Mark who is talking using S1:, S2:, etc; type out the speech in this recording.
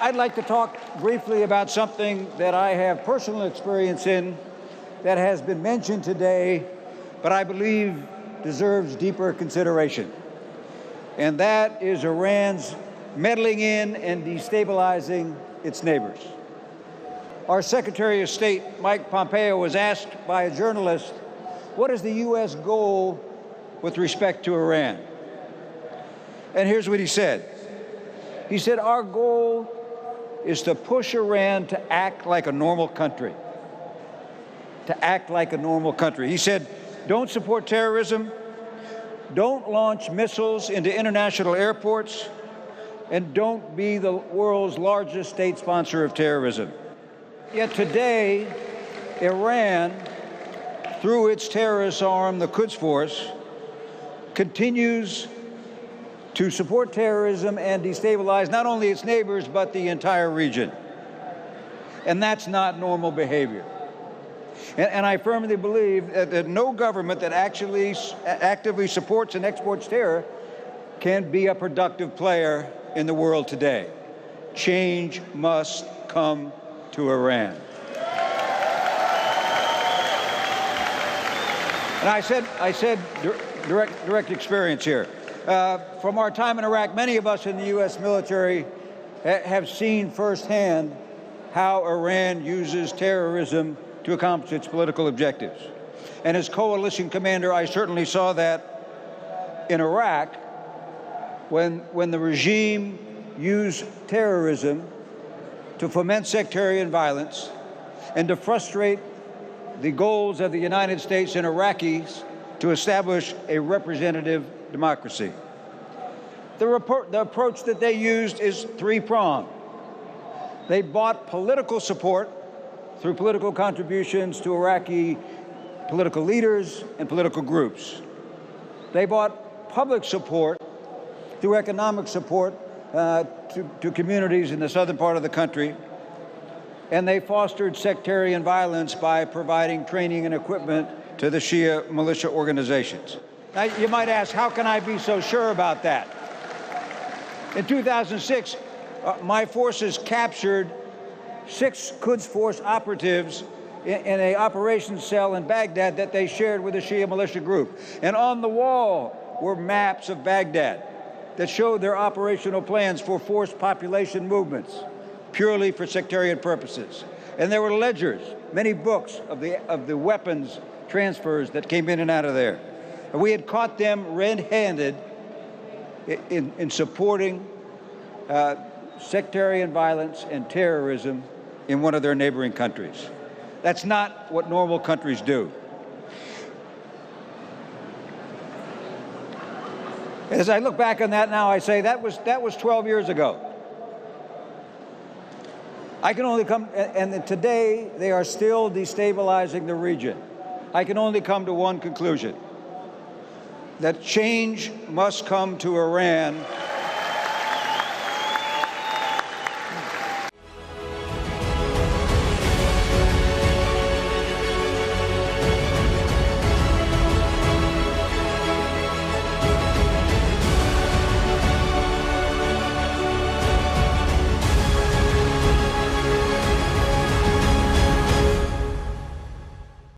S1: I'd like to talk briefly about something that I have personal experience in that has been mentioned today, but I believe deserves deeper consideration. And that is Iran's meddling in and destabilizing its neighbors. Our Secretary of State, Mike Pompeo, was asked by a journalist, what is the U.S. goal with respect to Iran? And here's what he said. He said, our goal is to push Iran to act like a normal country. To act like a normal country. He said, don't support terrorism, don't launch missiles into international airports, and don't be the world's largest state sponsor of terrorism. Yet today, Iran, through its terrorist arm, the Quds Force, continues to support terrorism and destabilize not only its neighbors, but the entire region. And that's not normal behavior. And I firmly believe that no government that actually actively supports and exports terror can be a productive player in the world today. Change must come to Iran. And I said direct experience here. From our time in Iraq, many of us in the U.S. military have seen firsthand how Iran uses terrorism to accomplish its political objectives. And as coalition commander, I certainly saw that in Iraq when the regime used terrorism to foment sectarian violence and to frustrate the goals of the United States and Iraqis to establish a representative democracy. The approach that they used is three-pronged. They bought political support through political contributions to Iraqi political leaders and political groups. They bought public support through economic support to communities in the southern part of the country. And they fostered sectarian violence by providing training and equipment to the Shia militia organizations. Now, you might ask, how can I be so sure about that? In 2006, my forces captured 6 Quds Force operatives in an operations cell in Baghdad that they shared with the Shia militia group. And on the wall were maps of Baghdad that showed their operational plans for forced population movements, purely for sectarian purposes. And there were ledgers, many books of the weapons transfers that came in and out of there. And we had caught them red-handed in supporting sectarian violence and terrorism in one of their neighboring countries. That's not what normal countries do. As I look back on that now, I say that was 12 years ago. I can only come, and today they are still destabilizing the region. I can only come to one conclusion, that change must come to Iran